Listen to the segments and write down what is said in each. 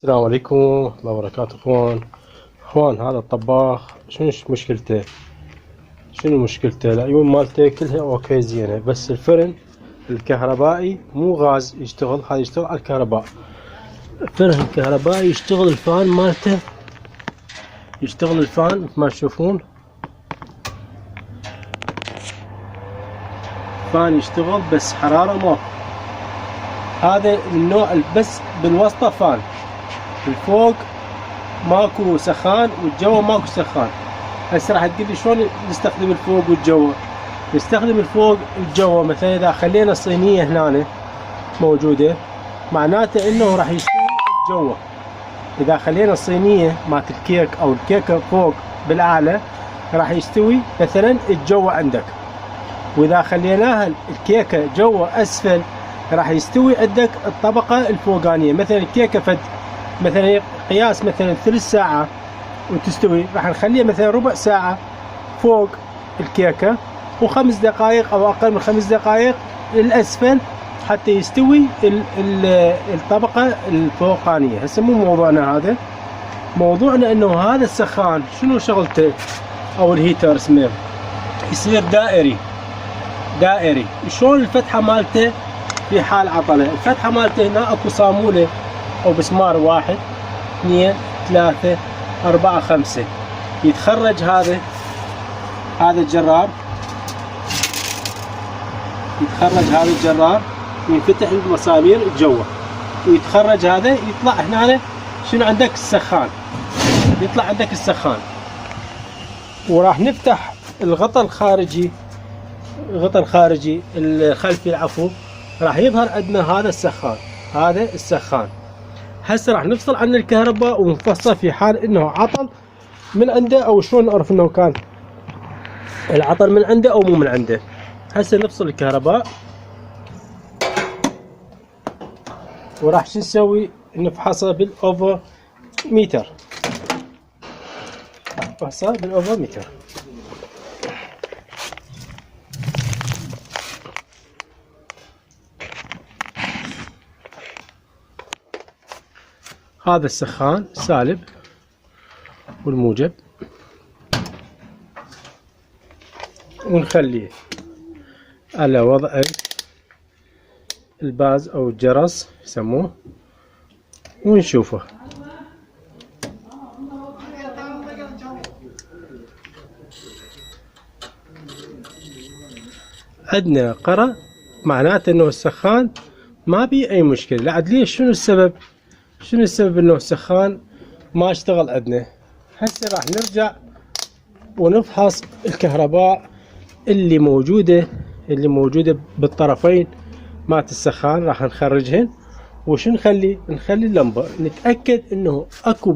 السلام عليكم ورحمة الله وبركاته. اخوان هذا الطباخ شنو مشكلته؟ شنو مشكلته؟ العيون مالته كلها اوكي زينة، بس الفرن الكهربائي مو غاز يشتغل، هذا يشتغل على الكهرباء. الفرن الكهربائي يشتغل، الفان مالته يشتغل، الفان مثل ما تشوفون فان يشتغل بس حرارة ماكو. هذا النوع بس بالوسطة فان، الفوق ماكو سخان والجو ماكو سخان. هسه راح تقول لي شلون نستخدم الفوق والجو؟ نستخدم الفوق والجو مثلا اذا خلينا الصينية هنا موجودة معناته انه راح يستوي الجو. اذا خلينا الصينية مالت الكيك او الكيكة فوق بالاعلى راح يستوي مثلا الجو عندك، واذا خليناها الكيكة جو اسفل راح يستوي عندك الطبقة الفوقانية. مثلا الكيكة فد مثلا قياس مثلا 3 ساعة وتستوي، راح نخليها مثلا ربع ساعة فوق الكيكة و5 دقائق او اقل من 5 دقائق للاسفل حتى يستوي الطبقة الفوقانية. هسه مو موضوعنا هذا، موضوعنا انه هذا السخان شنو شغلته او الهيتر اسمه يصير دائري. شلون الفتحة مالته في حال عطلة؟ الفتحة مالته هنا اكو صامولة او بسمار 1 2 3 4 5 يتخرج هذا الجرار، يتخرج هذا الجرار وينفتح المسامير الجوة ويتخرج هذا يطلع هنا شنو عندك السخان، يطلع عندك السخان. وراح نفتح الغطاء الخارجي، الغطاء الخارجي الخلفي العفو، راح يظهر عندنا هذا السخان. هسه راح نفصل عن الكهرباء ونفصل في حال انه عطل من عنده، او شلون نعرف انه كان العطل من عنده او مو من عنده. هسه نفصل الكهرباء وراح شو نسوي؟ نفحصها بالاوفر ميتر، نفحصها بالاوفر ميتر. هذا السخان سالب والموجب، ونخليه على وضع الباز او الجرس يسموه ونشوفه. عندنا قرأ معناته انه السخان ما بيه اي مشكلة. لا عاد ليش؟ شنو السبب انه السخان ما اشتغل عندنا؟ هسه راح نرجع ونفحص الكهرباء اللي موجودة بالطرفين مالت السخان، راح نخرجهن. وش نخلي اللمبة نتأكد انه اكو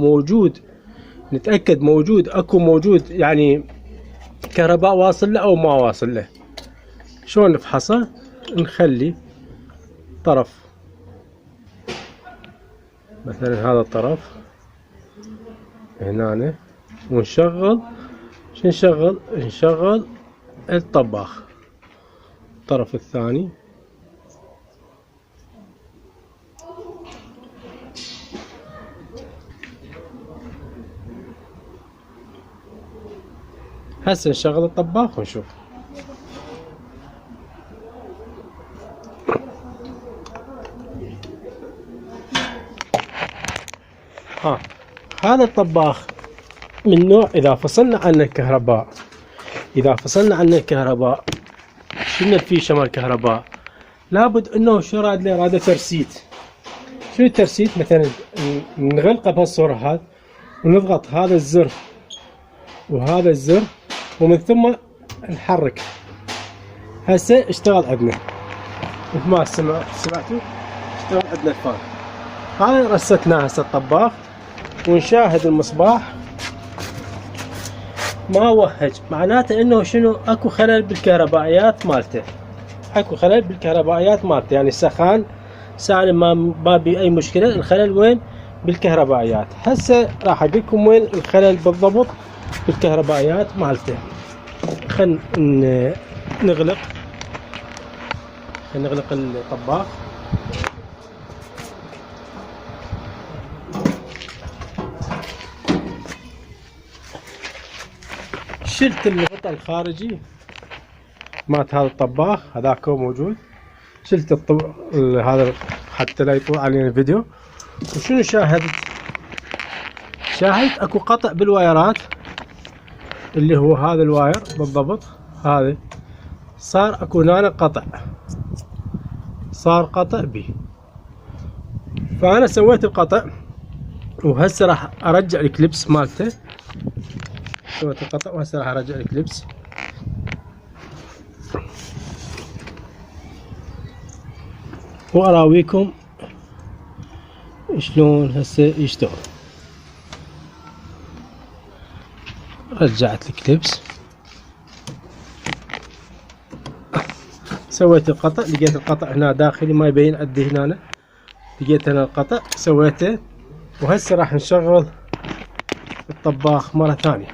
موجود، يعني كهرباء واصل له او ما واصل له. شلون نفحصه؟ نخلي طرف مثلا هذا الطرف هنا ونشغل. نشغل الطباخ الطرف الثاني. هسه نشغل الطباخ ونشوف. هذا الطباخ من نوع اذا فصلنا عنه الكهرباء، شلنا الفيشة مال الكهرباء، لابد انه شو راد له؟ راد ترسيت. شنو الترسيت؟ مثلا نغلقه بهالصورة هذا ونضغط هذا الزر وهذا الزر ومن ثم نحرك. هسه اشتغل عندنا مثل ما سمعتوا، اشتغل عندنا الفان. هذا رستناه هسه الطباخ ونشاهد المصباح ما وهج، معناته انه شنو؟ اكو خلل بالكهربائيات مالته، يعني السخان سالم ما بي اي مشكلة. الخلل وين؟ بالكهربائيات. هسه راح اقول لكم وين الخلل بالضبط بالكهربائيات مالته. خلينا نغلق الطباخ. شلت الغطاء الخارجي مات هذا الطباخ، هذاك هو موجود. شلت هذا حتى لا يطول علينا الفيديو. وشنو شاهدت؟ شاهدت اكو قطع بالوايرات، اللي هو هذا الواير بالضبط، هذا صار اكو هنا قطع، صار قطع به. فانا سويت القطع، وهسه راح ارجع الكليبس مالته. سويت القطع وهسه راح ارجع الكليبس. واراويكم شلون هسه يشتغل. رجعت الكليبس، سويت القطع، لقيت القطع هنا داخلي ما يبين عندي هنا، لقيت هنا القطع سويته. وهسه راح نشغل الطباخ مرة ثانية.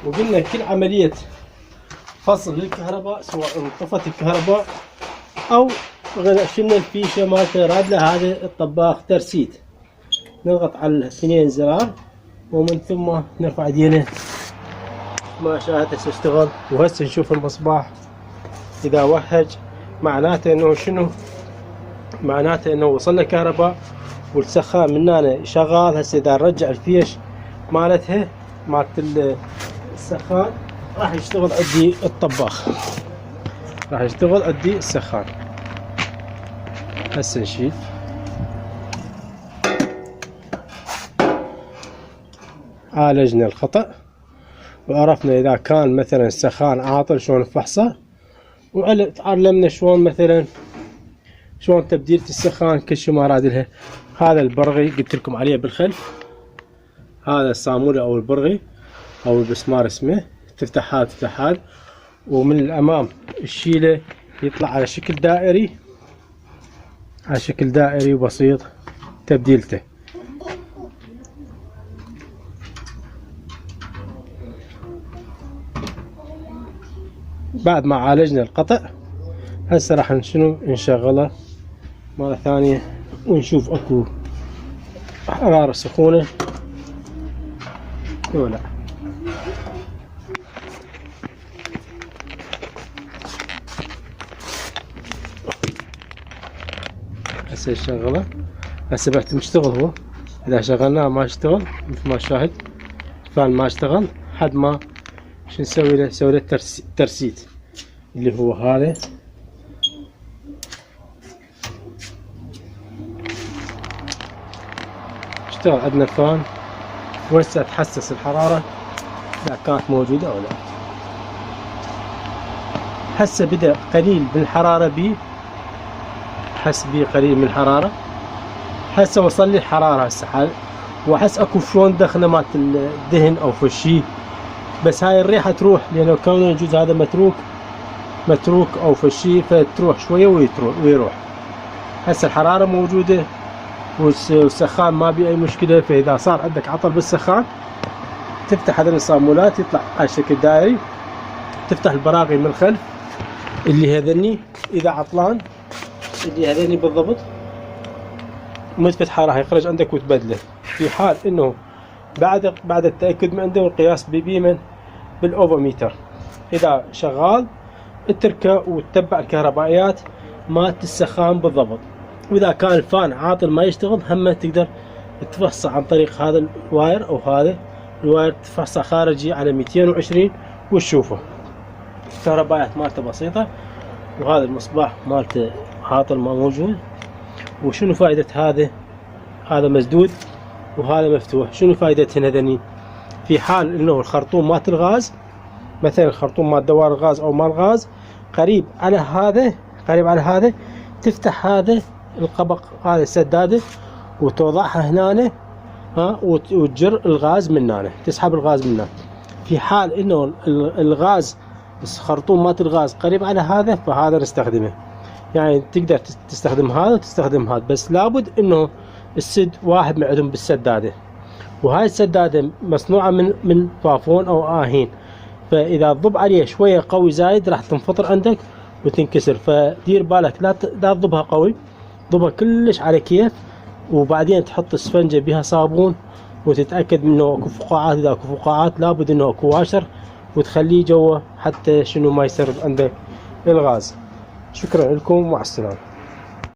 وقلنا كل عملية فصل للكهرباء، سواء انطفت الكهرباء او شلنا الفيشة مالته راد له، هذا الطباخ ترسيت. نضغط على الاثنين زرار ومن ثم نرفع ايدينا. ما شاهد هسه اشتغل. وهسه نشوف المصباح اذا وهج، معناته انه شنو؟ معناته انه وصلنا كهرباء والسخان من هنا شغال. هسه اذا نرجع الفيش مالتها مالت السخان راح يشتغل عندي الطباخ، راح يشتغل عندي السخان. هسه نشيل. عالجنا الخطأ وعرفنا اذا كان مثلا السخان عاطل شلون نفحصه، وعلمنا شلون مثلا شلون تبديلة السخان كل شي ما رادلها. هذا البرغي قلت لكم عليه بالخلف، هذا الصامولة او البرغي او المسمار اسمه، تفتح هذا تفتح هذا، ومن الامام الشيله يطلع على شكل دائري، على شكل دائري وبسيط تبديلته. بعد ما عالجنا القطع هسه راح شنو نشغله مرة ثانية ونشوف اكو حرارة سخونة ولا. هسه نشغله. هسه بعد مشتغل هو، اذا شغلناه ما يشتغل مثل ما شاهد، الفان ما اشتغل. حد ما شو نسوي له؟ نسوي له ترسيت اللي هو هذا. اشتغل عندنا الفان، وهسه تحسس الحرارة اذا كانت موجودة او لا. هسه بدأ قليل من الحرارة بي، حس بي قليل من الحرارة. هسه وصل لي الحرارة هسه حال، واحس اكو شلون دخنة مالت الدهن او فشي، بس هاي الريحة تروح لانه كون الجزء هذا متروك او فشي، فتروح شوية ويروح. هسه الحرارة موجودة والسخان ما بي اي مشكلة. فاذا صار عندك عطل بالسخان تفتح هذين الصامولات يطلع على شكل دائري، تفتح البراغي من الخلف اللي هذني اذا عطلان، اللي هذني بالضبط ما تفتحها راح يخرج عندك وتبدله. في حال انه بعد التاكد من عنده والقياس بمن بالاوفوميتر اذا شغال اتركه وتتبع الكهربائيات مالت السخان بالضبط. واذا كان الفان عاطل ما يشتغل هم تقدر تفحصه عن طريق هذا الواير او هذا الواير، تفحصه خارجي على 220 وتشوفه. الكهربائيات مالته بسيطة. وهذا المصباح مالته عاطل ما موجود. وشنو فائدة هذا مسدود وهذا مفتوح؟ شنو فائدتهن هذني؟ في حال انه الخرطوم مالت الغاز، مثلا الخرطوم مال دوار الغاز او مال الغاز قريب على هذا، تفتح هذا القبق هذا السدادة وتوضعها هنا وتجر الغاز من هنا، تسحب الغاز من هنا. في حال انه الغاز الخرطوم مالت الغاز قريب على هذا فهذا نستخدمه. يعني تقدر تستخدم هذا وتستخدم هذا، بس لابد انه السد واحد من عندهم بالسدادة. وهاي السدادة مصنوعة من فافون او آهين، فاذا تضب عليه شوية قوي زايد راح تنفطر عندك وتنكسر. فدير بالك لا تضبها قوي، ضبها كلش على كيف، وبعدين تحط اسفنجة بها صابون وتتأكد منه اكو فقاعات. اذا اكو فقاعات لابد انه اكو واشر، وتخليه جوا حتى شنو ما يصير عنده الغاز. شكرا لكم، مع السلامة.